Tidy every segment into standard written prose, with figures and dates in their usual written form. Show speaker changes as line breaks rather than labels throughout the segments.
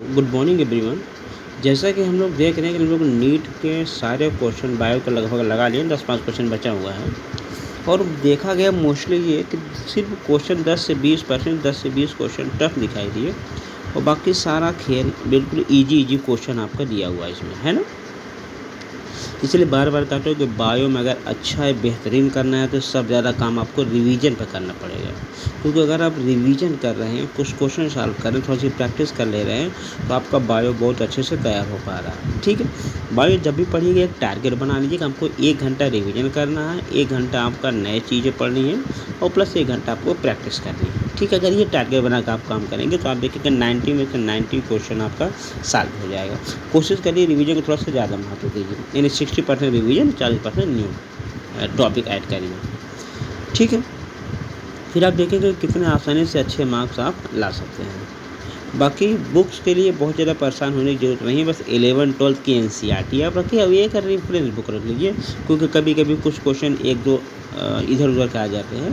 Good morning everyone. जैसा कि हम लोग देख रहे हैं कि हम लोग नीट के सारे क्वेश्चन बायो का लगभग लगा लिए, 10-5 क्वेश्चन बचा हुआ है। और देखा गया मोस्टली ये कि सिर्फ क्वेश्चन 10 से 20%, 10 से 20 क्वेश्चन टफ दिखाई दिए और बाकी सारा खेल बिल्कुल इजी इजी क्वेश्चन आपका दिया हुआ है इसमें, है ना। इसलिए बार बार कहते हो कि बायो में अगर अच्छा है, बेहतरीन करना है तो सब ज़्यादा काम आपको रिवीजन पर करना पड़ेगा। क्योंकि अगर आप रिवीजन कर रहे हैं, कुछ क्वेश्चन सॉल्व कर रहे हैं, थोड़ी सी प्रैक्टिस कर ले रहे हैं, तो आपका बायो बहुत अच्छे से तैयार हो पा रहा है। ठीक है, बायो जब भी पढ़िएगा एक टारगेट बना लीजिए कि हमको 1 घंटा रिवीजन करना है, 1 घंटा आपका नए चीज़ें पढ़नी है और प्लस 1 घंटा आपको प्रैक्टिस करनी है। ठीक है, अगर ये टारगेट बना कर आप काम करेंगे तो आप देखिएगा 90 में से 90 क्वेश्चन आपका सॉल्व हो जाएगा। कोशिश करिए रिवीजन को थोड़ा सा ज़्यादा महत्व दीजिए, यानी 60% रिवीजन, 40% न्यू टॉपिक ऐड करिए। ठीक है, फिर आप देखेंगे कितने आसानी से अच्छे मार्क्स आप ला सकते हैं। बाकी बुक्स के लिए बहुत ज़्यादा परेशान होने की ज़रूरत नहीं है, बस 11-12 की एनसीईआरटी आप रखिए। अब एक रेफरेंस बुक रख लीजिए, क्योंकि कभी कभी कुछ क्वेश्चन 1-2 इधर उधर के आ जाते हैं,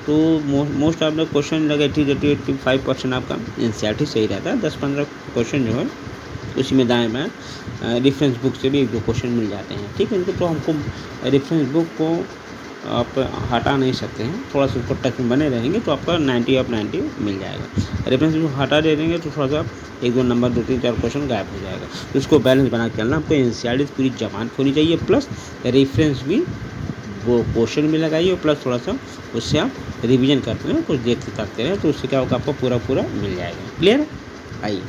तो मोस्ट ऑफ द क्वेश्चन लगे 80-85% आपका एनसीईआरटी सही रहता है। 10-15 क्वेश्चन जो है उसी में दाएँ बाएँ रेफरेंस बुक से भी 1-2 क्वेश्चन मिल जाते हैं। ठीक है, इनको तो हमको रेफरेंस बुक को आप हटा नहीं सकते हैं, थोड़ा सा उसको टच में बने रहेंगे तो आपका 90 ऑफ 90 मिल जाएगा। रेफरेंस बुक हटा दे देंगे तो थोड़ा सा 1-2 नंबर, 2-3-4 क्वेश्चन गायब हो जाएगा। तो इसको बैलेंस बना के चलना, आपको एनसीईआरटी पूरी जबान होनी चाहिए, प्लस रेफरेंस भी वो क्वेश्चन भी लगाइए और प्लस थोड़ा सा उससे आप रिवीजन करते रहें, कुछ देखते करते रहें, तो उससे क्या होगा, आपको पूरा पूरा मिल जाएगा। क्लियर है? आइए,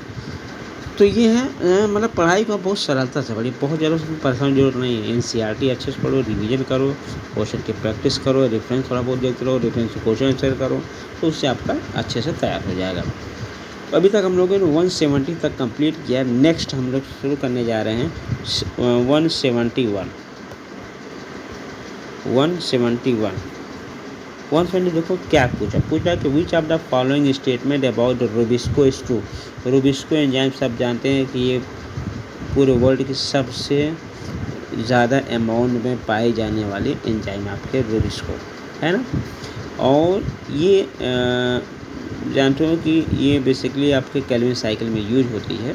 तो ये है मतलब पढ़ाई को बहुत सरलता से पढ़िए, बहुत ज़्यादा उसमें परेशान की जरूरत नहीं है। एनसीईआरटी अच्छे से पढ़ो, रिवीजन करो, क्वेश्चन की प्रैक्टिस करो, रेफरेंस थोड़ा बहुत देखते रहो, रेफरेंस से क्वेश्चन आंसर करो, तो उससे आपका अच्छे से तैयार हो जाएगा। तो अभी तक हम लोगों ने 170 तक कंप्लीट किया। नेक्स्ट हम लोग शुरू करने जा रहे हैं 171। 170 देखो क्या पूछा कि विच of the following statement about rubisco is true. Rubisco enzyme सब जानते हैं कि ये पूरे वर्ल्ड की सबसे ज़्यादा अमाउंट में पाई जाने वाली एंजाइम आपके रूबिस्को है ना। और ये जानते हो कि ये बेसिकली आपके केल्विन साइकिल में यूज होती है।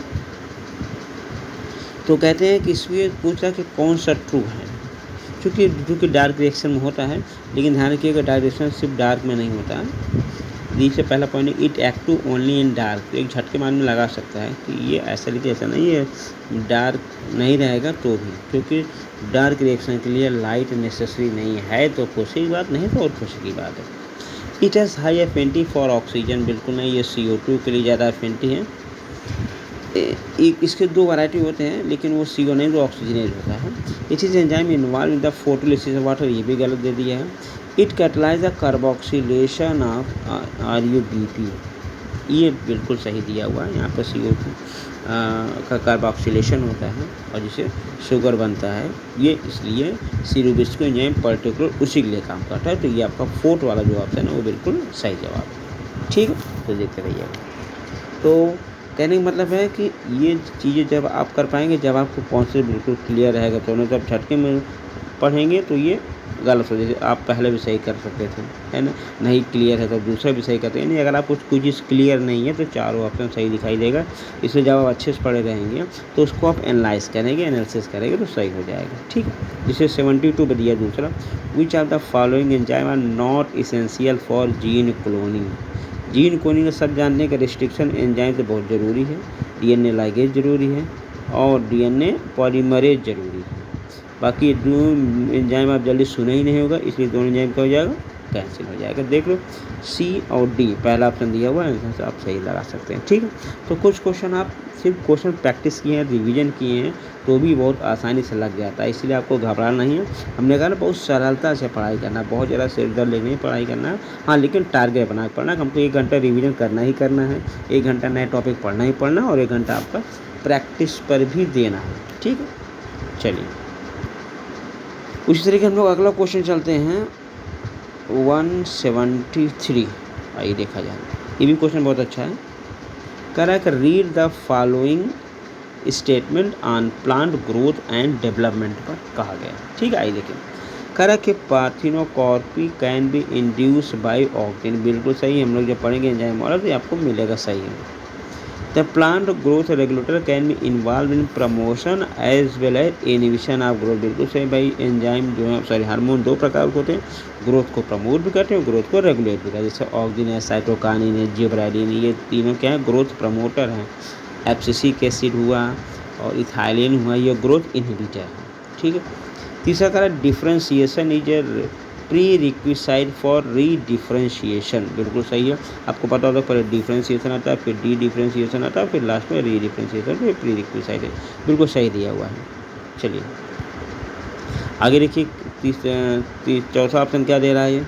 तो कहते हैं कि इसमें पूछा कि कौन सा ट्रू है, क्योंकि डार्क रिएक्शन में होता है, लेकिन ध्यान रखिएगा डार्क रिएक्शन सिर्फ डार्क में नहीं होता है। डी से पहला point, it active only in dark, तो एक झटके में आदमी लगा सकता है कि ये ऐसा, लेकिन ऐसा नहीं है, डार्क नहीं रहेगा तो भी, क्योंकि डार्क रिएक्शन के लिए लाइट नेसेसरी नहीं है। तो खुशी की बात नहीं तो और खुशी की बात है। It has high affinity for oxygen, बिल्कुल नहीं, ये CO2 के लिए ज़्यादा एफिनिटी है। इसके 2 वैरायटी होते हैं, लेकिन वो CO नहीं, वो ऑक्सीजनेज होता है। It is enzyme involve in the photolysis of water, ये भी गलत दे दिया है। It catalyse the carboxylation of RUBP, ये बिल्कुल सही दिया हुआ है। यहाँ पर CO2 का कार्बोक्सिलेशन होता है और जिससे शुगर बनता है, ये इसलिए रूबिस्को एंजाइम पर्टिकुलर उसी के लिए काम करता है। तो ये आपका 4th वाला जो ऑप्शन है वो बिल्कुल सही जवाब है। ठीक है, तो देखते रहिएगा। तो कहने का मतलब है कि ये चीज़ें जब आप कर पाएंगे, जब आपको कॉन्सेप्ट बिल्कुल क्लियर रहेगा, तो नहीं तो आप झटके में पढ़ेंगे तो ये गलत हो जाएगी। आप पहले भी सही कर सकते थे, है ना, नहीं क्लियर है तो दूसरा भी सही करते हैं। नहीं, अगर आपको कोई चीज़ क्लियर नहीं है तो चारों ऑप्शन सही दिखाई देगा। इसलिए जब आप अच्छे से पढ़े रहेंगे तो उसको आप एनालाइज करेंगे, एनालिसिस करेंगे तो सही हो जाएगा। ठीक है, जिसे 72 पर दिया दूसरा, which of the following enzyme are not essential for gene cloning. Gene cloning सब जानने का रिस्ट्रिक्शन एंजाइम से बहुत ज़रूरी है। DNA लाइगेज ज़रूरी है और DNA पॉलीमरेज ज़रूरी है। बाकी 2 एंजाइम आप जल्दी सुने ही नहीं होगा, इसलिए दोनों एंजाइम क्या हो जाएगा, कैंसिल हो जाएगा। देख लो C और D पहला ऑप्शन दिया हुआ है, आंसर आप सही लगा सकते हैं। ठीक है, तो कुछ क्वेश्चन आप सिर्फ क्वेश्चन प्रैक्टिस किए हैं, रिवीजन किए हैं, तो भी बहुत आसानी से लग जाता है। इसलिए आपको घबराना नहीं है। हमने कहा ना बहुत सरलता से पढ़ाई करना, बहुत ज़्यादा सिर दर्द लेके नहीं पढ़ाई करना है। हाँ, लेकिन टारगेट बना के पढ़ना, हमको 1 घंटा रिवीजन करना ही करना है, 1 घंटा नए टॉपिक पढ़ना ही पढ़ना और 1 घंटा आपका प्रैक्टिस पर भी देना है। ठीक है, चलिए उसी तरीके हम लोग अगला क्वेश्चन चलते हैं 173। आइए देखा जाए, ये भी क्वेश्चन बहुत अच्छा है। कह रहा है कि read the following statement on plant growth and development पर कहा गया। ठीक है, आइए देखें। कह रहा है कि parthenocarpy can be induce by auxin, बिल्कुल सही। हम लोग जब पढ़ेंगे एंजाइम वाला तो आपको मिलेगा सही है। The plant growth regulator can be involve in promotion as well as inhibition of growth. बिल्कुल सही भाई, एंजाइम जो है सॉरी हार्मोन दो प्रकार के होते हैं, ग्रोथ को प्रमोट भी करते हैं, ग्रोथ को रेगुलेट भी करते हैं। जैसे ऑक्सिन है, साइटोकाइनिन है, जिबरेलिन, ये तीनों क्या है, ग्रोथ प्रमोटर हैं। एब्सिसिक एसिड हुआ और इथाइलिन हुआ, ये ग्रोथ इनहिबिटर है। ठीक है। तीसरा कह रहा है differentiation is a pre requisite for री डिफ्रेंशिएशन। बिल्कुल सही है, आपको पता होता है पहले डिफ्रेंशिएशन आता है, फिर डी डिफ्रेंशिएशन आता है, फिर लास्ट में री डिफ्रेंशिएशन, फिर प्री रिक्विसाइड है। बिल्कुल सही दिया हुआ है। चलिए आगे देखिए, चौथा ऑप्शन क्या दे रहा है ये।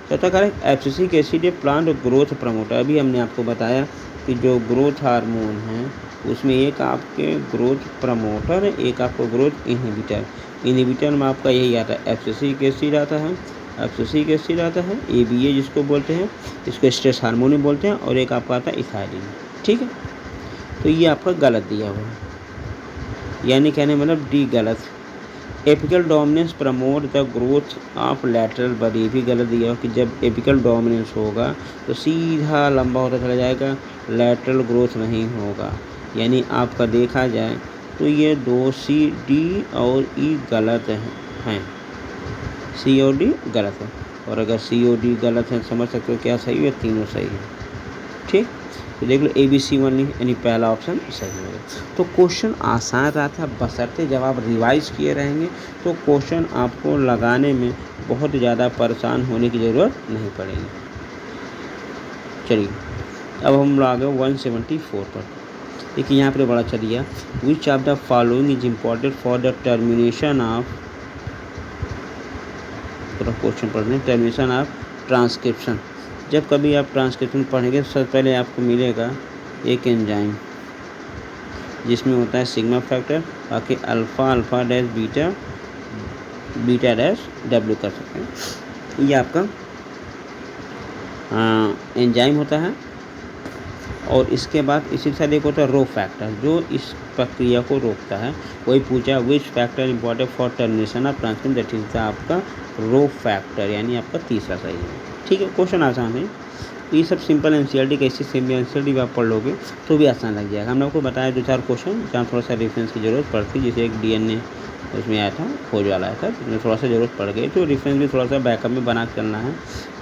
चौथा कह रहा है abscisic acid A plant growth promoter. अभी हमने आपको बताया कि जो ग्रोथ हार्मोन है उसमें एक आपके ग्रोथ प्रमोटर है, एक आपको ग्रोथ इनहिबिटर। इनहिबिटर में आपका यही आता है, एब्सिसिक एसिड आता है, एब्सिसिक एसिड आता है, ABA जिसको बोलते हैं, इसको स्ट्रेस हार्मोन भी बोलते हैं, और एक आपका आता है इथाइलिन। ठीक है, तो ये आपका गलत दिया हुआ है, यानी कहने मतलब डी गलत। Apical dominance promote the growth of lateral body, ये भी गलत दिया हो कि जब एपिकल डोमिनेंस होगा तो सीधा लंबा होता चला जाएगा, लैटरल ग्रोथ नहीं होगा। यानी आपका देखा जाए तो ये दो C, D और E गलत हैं। C और D गलत है, और अगर C और D गलत है समझ सकते हो क्या सही है, तीनों सही है। ठीक, तो देख लो ABC ओनली, यानी पहला ऑप्शन सही होगा। तो क्वेश्चन आसान रहा था, बशर्ते जब आप रिवाइज किए रहेंगे तो क्वेश्चन आपको लगाने में बहुत ज़्यादा परेशान होने की ज़रूरत नहीं पड़ेगी। चलिए अब हम लोग आ गए 174 पर। देखिए यहाँ पर बड़ा अच्छा दिया, विच of the following is important for the termination of, पूरा क्वेश्चन पढ़ लें, टर्मिनेशन ऑफ ट्रांसक्रिप्शन। जब कभी आप ट्रांसक्रिप्शन पढ़ेंगे तो सबसे पहले आपको मिलेगा एक एंजाइम जिसमें होता है सिग्मा फैक्टर, बाकी alpha, alpha dash, beta, beta dash W कर सकते हैं। ये आपका एंजाइम होता है, और इसके बाद इसी के साथ एक होता है रो फैक्टर जो इस प्रक्रिया को रोकता है। वही पूछा which factor important for termination of transcription, that is आपका रो फैक्टर, यानी आपका तीसरा सही है। ठीक है, क्वेश्चन आसान है, ये सब सिंपल NCERT कैसी सिंपल NCERT भी आप पढ़ लोगे तो भी आसान लग जाएगा। हमने आपको बताया 2-4 क्वेश्चन जहाँ थोड़ा सा रेफरेंस की ज़रूरत पड़ती, जैसे एक DNA उसमें आया था, खोज वाला आया था, जिसमें थोड़ा सा ज़रूरत पड़ गई, तो रेफरेंस भी थोड़ा सा बैकअप में बना के चलना है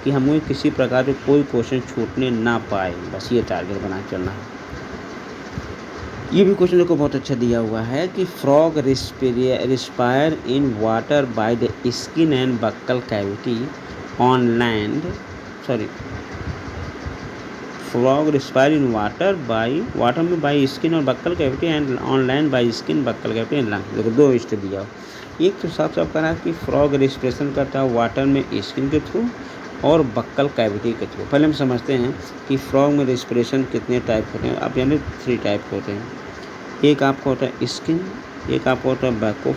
कि हमें किसी प्रकार के कोई क्वेश्चन छूटने ना पाए, बस ये टारगेट बना के चलना है। ये भी क्वेश्चन को बहुत अच्छा दिया हुआ है कि frog respire in water by the skin and buccal cavity on land, sorry frog respire in water में बाई स्किन और buccal cavity and on land by skin, buccal cavity and lung. देखो दो स्टेप दिया हो, एक तो साफ साफ करा कि फ्रॉग रिस्पिरेशन करता है वाटर में स्किन के थ्रू और बक्कल कैविटी के थ्रू। पहले हम समझते हैं कि फ्रॉग में रिस्पिरेशन कितने टाइप होते हैं। आप यानी 3 टाइप होते हैं, एक आपका होता है स्किन, एक आपका होता है बैको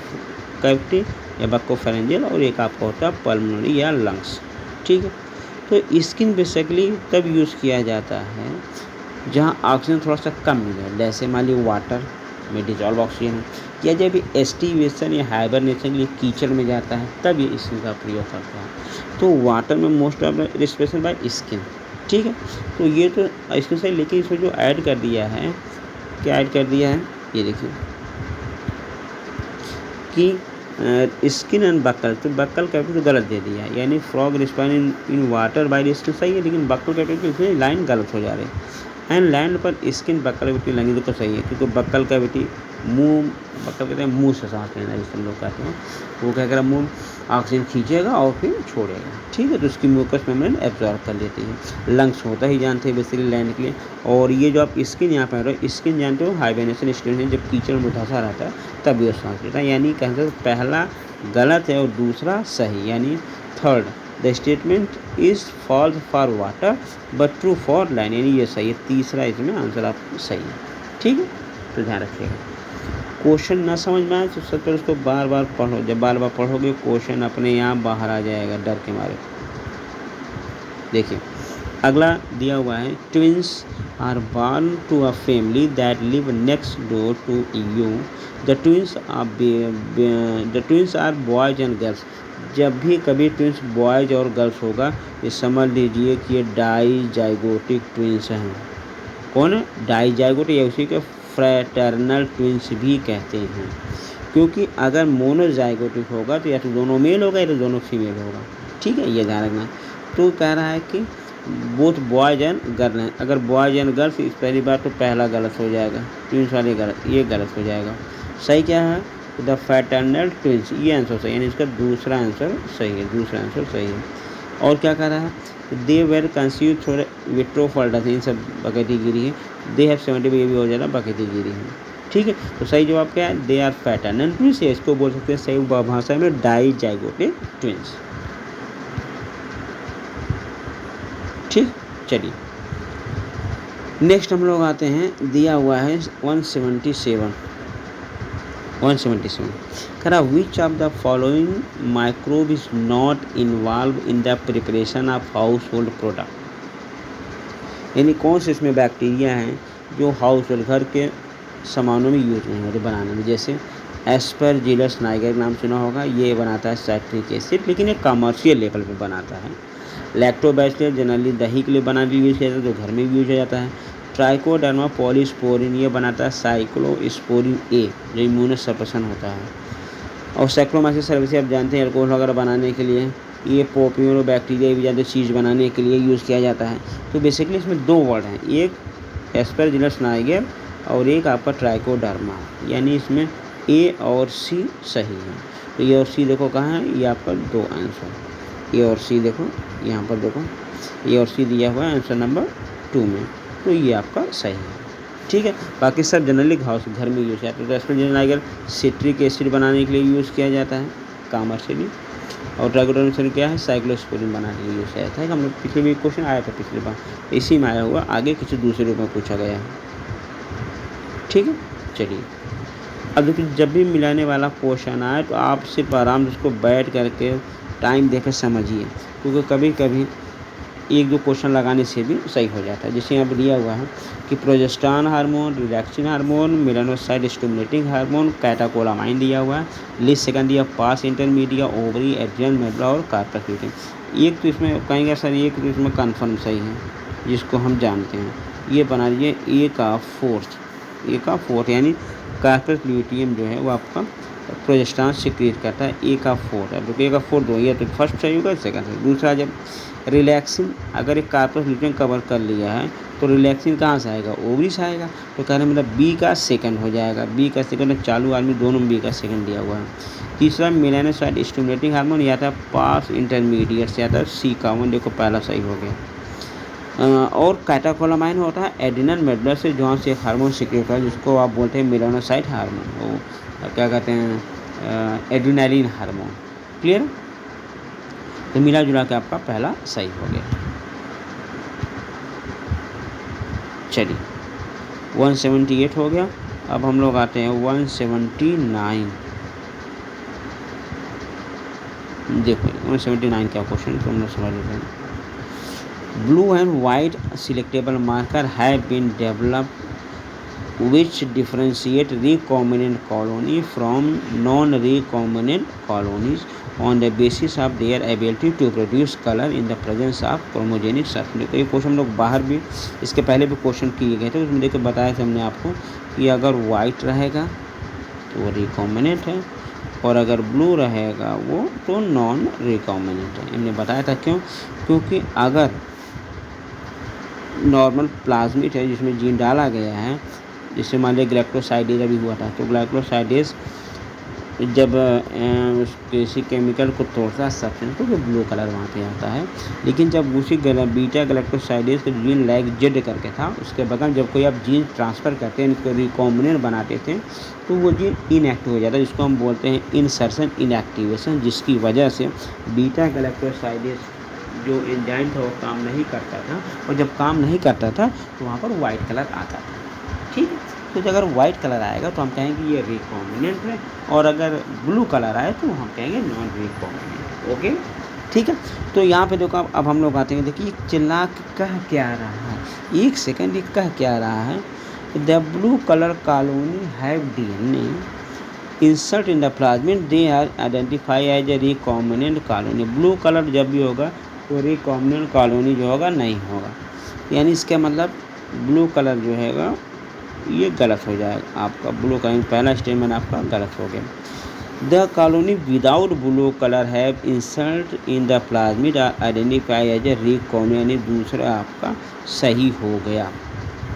कैविटी या बक्कोफेरेंजियल, और एक आपका होता है पल्मोनरी या लंग्स। ठीक है, तो स्किन बेसिकली तब यूज़ किया जाता है जहाँ ऑक्सीजन थोड़ा सा कम मिले, जैसे मान ली वाटर में डिजॉल्व ऑक्सीजन है, या जब एस्टिवेशन या हाइबरनेशन के लिए कीचड़ में जाता है तब ये स्किन का प्रयोग करता है। तो वाटर में most of respiration by skin. ठीक है, तो ये तो स्किन से, लेकिन इसमें जो ऐड कर दिया है, क्या ऐड कर दिया है, ये देखिए कि स्किन एंड बक्कल, तो बक्कल कैविटी तो गलत दे दिया है, यानी frog respire in water by skin सही है, लेकिन बक्कल कैविटी की लाइन गलत हो जा रही है। एंड लैंड पर स्किन बक्कल कैविटी लंगी तो सही है, क्योंकि बक्कल कैविटी मुंह, बक्कल कहते हैं मुंह से सांस लेना, जिस हम लोग कहते हैं, वो क्या करेगा, मुंह ऑक्सीजन खींचेगा और फिर छोड़ेगा। ठीक है, तो उसकी म्यूकस मेम्ब्रेन एब्जॉर्ब कर लेती है। लंग्स होता ही जानते हैं बेसिकली लैंड के लिए। और ये जो आप स्किन यहाँ पर रहे हो, स्किन जानते हो हाइबरनेशन स्टेज में जब कीचड़ में धंसा रहता है तब ये सांस लेता है, यानी कहते हैं पहला गलत है और दूसरा सही, यानी third the statement is false for water but true for land, यानी ये सही है, तीसरा इसमें आंसर आपको सही है। ठीक है, तो ध्यान रखिएगा। क्वेश्चन ना समझ में आए तो सबसे पहले उसको बार बार पढ़ो, जब बार बार पढ़ोगे क्वेश्चन अपने यहाँ बाहर आ जाएगा डर के मारे। देखिए अगला दिया हुआ है, twins are born to a family that live next door to you, the twins are boys and girls. जब भी कभी ट्विंस बॉयज और गर्ल्स होगा, ये समझ लीजिए कि ये डाई जाइगोटिक ट्विंस हैं। कौन है, डाइजाइगोट, या उसी के फ्रैटर्नल ट्विंस भी कहते हैं। क्योंकि अगर मोनोजाइगोटिक होगा तो या तो दोनों मेल होगा या तो दोनों फीमेल होगा। ठीक है, ये ध्यान रखना। तो कह रहा है कि बोथ बॉयज एंड गर्ल हैं। अगर बॉयज एंड गर्ल्स, पहली बात तो पहला गलत हो जाएगा, ट्विंस वाले गलत, ये गलत हो जाएगा। सही क्या है, द फ्रैटर्नल ट्विंस, ये आंसर सही है, यानी इसका दूसरा आंसर सही है, दूसरा आंसर सही है। और क्या कह रहा है, दे वेर कंसीव थोड़े विट्रोफल्डस, इन सब बकेटीगिरी है। दे हैव 70, ये भी हो जाएगा बकेटीगिरी है। ठीक है, तो सही जवाब क्या है, दे आर फ्रैटर्नल ट्विंस, इसको बोल सकते हैं सही भाषा में डाइजाइगोटिक ट्विंस। ठीक, चलिए नेक्स्ट हम लोग आते हैं, दिया हुआ है 177 कह रहा विच of the following microbe is not involve in the preparation of house hold product, यानी कौन से इसमें बैक्टीरिया हैं जो हाउस होल्ड घर के सामानों में यूज नहीं होते बनाने में। जैसे एस्परजिलस नाइगर नाम सुना होगा, ये बनाता है साइट्रिक एसिड, लेकिन ये कमर्शियल लेवल पे बनाता है। लैक्टोबैसिलस जनरली दही के लिए बनाने के लिए यूज किया जाता है, जो घर में भी यूज हो जाता है। ट्राइकोडर्मा पॉलीस्पोरिन, ये बनाता है साइक्लोस्पोरिन ए, जो इम्यूनोसप्रेशन होता है। और सैक्रोमाइसिस सर्विसेज आप जानते हैं अल्कोहल वगैरह बनाने के लिए, ये पोपियो बैक्टीरिया भी ज़्यादा चीज़ बनाने के लिए यूज़ किया जाता है। तो बेसिकली इसमें दो वर्ड हैं, एक एस्परजिलस नाइगर और एक आपका ट्राइकोडर्मा, यानी इसमें ए और सी सही है। तो ए और सी देखो कहाँ है, ये आपका दो आंसर, ए और सी देखो यहाँ पर देखो, ए और सी दिया हुआ है आंसर नंबर 2 में, तो ये आपका सही है। ठीक है, बाकी सब जनरली हाउस घर में यूज किया जाता है। तो एस्परजिलस नाइगर सिट्रिक एसिड बनाने के लिए यूज़ किया जाता है कमर्शियली, और ट्राइकोडर्मा क्या है, साइक्लोस्पोरिन बनाने के लिए यूज़ किया जाता है। हम लोग पिछले भी क्वेश्चन आया था, पिछले बार इसी में आया हुआ, आगे किसी दूसरे रूप में पूछा गया है। ठीक है, चलिए अब देखिए, जब भी मिलाने वाला क्वेश्चन आए तो आप सिर्फ आराम से उसको बैठ करके टाइम देकर समझिए, क्योंकि कभी कभी एक दो क्वेश्चन लगाने से भी सही हो जाता है। जैसे यहाँ पर दिया हुआ है कि progesterone hormone, relaxin hormone, melanocyte stimulating hormone, catecholamine दिया हुआ है। लिस्ट सेकंड दिया पास इंटरमीडिया, ओवरी, एड्रिनल मेडुला और कार्पस ल्यूटेन। एक तो इसमें कहेंगे सर, एक तो इसमें कन्फर्म सही है जिसको हम जानते हैं, ये बना लीजिए ए का फोर्थ, यानी कार्पस ल्यूटियम जो है वो आपका प्रोजेस्टेरॉन सिक्रीट करता है, ए का फोर्थ। अब देखो ए का फोर्थ दो, ये तो फर्स्ट सही होगा, सेकंड सही। दूसरा, जब रिलैक्सिन अगर एक कार्पस ल्यूटियम कवर कर लिया है तो रिलैक्सिन कहाँ से आएगा, ओवरी से आएगा। तो कहने मतलब बी का सेकंड हो जाएगा, बी का सेकंड, चालू आदमी दोनों में बी का सेकंड दिया हुआ है। तीसरा, मेलानोसाइट स्टिमुलेटिंग हार्मोन, या था पास इंटरमीडिएट से, या था सी का वन, देखो पहला सही हो गया। और कैटाकोलामाइन होता है एड्रिनल मेडुला से, जहाँ से एक हार्मोन सिक्रेट होता है जिसको आप बोलते हैं मेलानोसाइट हार्मोन, वो क्या कहते हैं, एड्रिनालिन हार्मोन। क्लियर, तो मिला जुला के आपका पहला सही हो गया। चलिए 178 हो गया। अब हम लोग आते हैं 179। देखो 179 क्या क्वेश्चन, तो हम लोग समझ लेते हैं। Blue and white selectable marker have been developed which differentiate recombinant colony from non-recombinant colonies on the basis of their ability to produce color in the presence of chromogenic substance। तो ये question हम लोग बाहर भी इसके पहले भी question किए गए थे, उसमें देखो बताया था हमने आपको कि अगर वाइट रहेगा तो वो रिकॉम्बिनेंट है, और अगर ब्लू रहेगा वो तो नॉन रिकॉम्बिनेंट है। हमने बताया था क्यों, क्योंकि अगर नॉर्मल प्लाज्मिड है जिसमें जीन डाला गया है, जिससे मान लिया ग्लाइकोसाइडेज अभी हुआ था, तो ग्लाइकोसाइडेज जब किसी केमिकल को तोड़ता है सब्सटेंस को, तो ब्लू कलर वहाँ पे आता है। लेकिन जब उसी बीटा ग्लाइकोसाइडेज का जीन लैग जेड करके था, उसके बगल जब कोई आप जीन ट्रांसफ़र करते हैं, इनको रिकॉम्बिनेंट बनाते थे, तो वो जीन इनएक्टिव हो जाता है, जिसको हम बोलते हैं इनसर्शन इनएक्टिवेशन, जिसकी वजह से बीटा ग्लाइकोसाइडेज जो एंजाइम था वो काम नहीं करता था, और जब काम नहीं करता था तो वहाँ पर वाइट कलर आता था। ठीक है, तो अगर वाइट कलर आएगा तो हम कहेंगे ये रिकॉम्बिनेंट है, और अगर ब्लू कलर आए तो हम कहेंगे नॉन रिकॉम्बिनेंट। ओके, ठीक है। तो यहाँ पे देखो अब हम लोग आते हैं, देखिए चिल्ला कह क्या रहा है, एक सेकंड, ये कह क्या रहा है, the blue colour colony have DNA insert in the plasmid, they are identify as a recombinant colony. Blue colour जब भी होगा तो रिकॉम्बिनेंट कॉलोनी जो होगा नहीं होगा, यानी इसका मतलब ब्लू कलर जो हैगा ये गलत हो जाएगा आपका। ब्लू कलर पहला स्टेटमेंट आपका गलत हो गया। The colony without blue colour have insert in the plasmid are identify as a rec colony, यानी दूसरा आपका सही हो गया,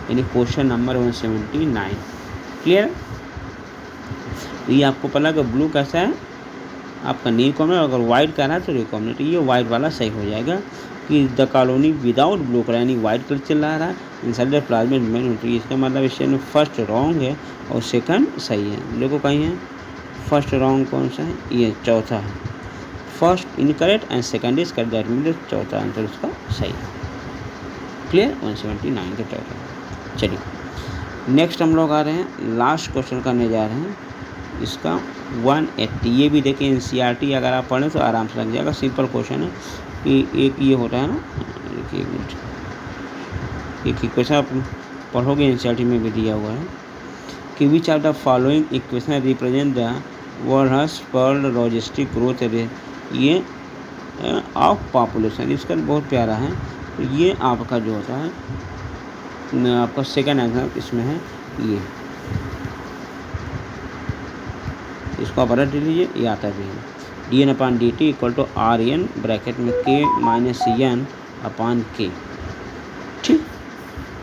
यानी क्वेश्चन नंबर 179। क्लियर? तो ये आपको पता कि ब्लू कैसा है आपका नील कॉम्बिनेट, अगर वाइट का रहा है तो रिकॉम्बिनेट, ये वाइट वाला सही हो जाएगा कि the colony without blue colour, यानी वाइट कलर चल रहा है इंसाइड द प्लाज्मिड मेम्ब्रेन, तो इसका मतलब इससे में फर्स्ट रॉन्ग है और सेकंड सही है। देखो कहीं है फर्स्ट रॉन्ग कौन सा है, ये चौथा है, first incorrect and second is correct, that means चौथा आंसर उसका सही है। क्लियर? 179 का चौथा। चलिए नेक्स्ट हम लोग आ रहे हैं, लास्ट क्वेश्चन करने जा रहे हैं इसका 180। ये भी देखिए एनसीईआरटी अगर आप पढ़ें तो आराम से लग जाएगा, सिंपल क्वेश्चन है कि एक ये होता है ना, देखिए एक मिनट, एक इक्वेशन आप पढ़ोगे एनसीईआरटी में भी दिया हुआ है कि विच of the following equation represent the world पर लॉजिस्टिक ग्रोथ ये ऑफ पॉपुलेशन, इसका बहुत प्यारा है। तो ये आपका जो होता है आपका सेकंड आंसर इसमें है ये, इसको आप रट लीजिए, ये आता भी है dn/dt equal to RN bracket में k minus n upon k। ठीक,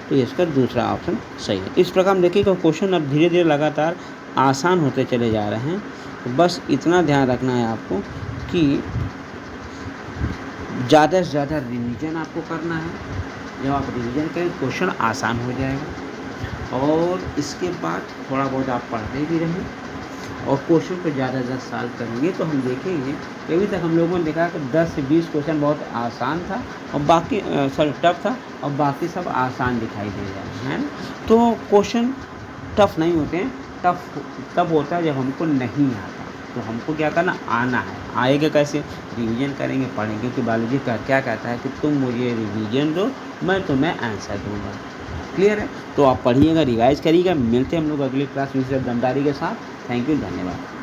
तो इसका दूसरा ऑप्शन सही है। इस प्रकार हम देखिएगा क्वेश्चन अब धीरे धीरे लगातार आसान होते चले जा रहे हैं। तो बस इतना ध्यान रखना है आपको कि ज़्यादा से ज़्यादा रिवीजन आपको करना है। जब आप रिवीजन करें क्वेश्चन आसान हो जाएगा, और इसके बाद थोड़ा बहुत आप पढ़ते भी रहें और क्वेश्चन को ज़्यादा से ज़्यादा सॉल्व करेंगे तो हम देखेंगे कि अभी तक हम लोगों ने देखा कि 10 से 20 क्वेश्चन बहुत आसान था और बाकी टफ था और बाकी सब आसान दिखाई दे रहे हैं। तो क्वेश्चन टफ नहीं होते हैं, टफ तब होता है जब हमको नहीं आता। तो हमको क्या करना, आना है। आएगा कैसे? रिवीजन करेंगे, पढ़ेंगे कि बायोलॉजी का क्या कहता है कि तुम मुझे रिवीजन दो, मैं तुम्हें आंसर दूंगा। क्लियर है? तो आप पढ़िएगा, रिवाइज करिएगा। मिलते हैं हम लोग अगली क्लास में दमदारी के साथ। थैंक यू, धन्यवाद।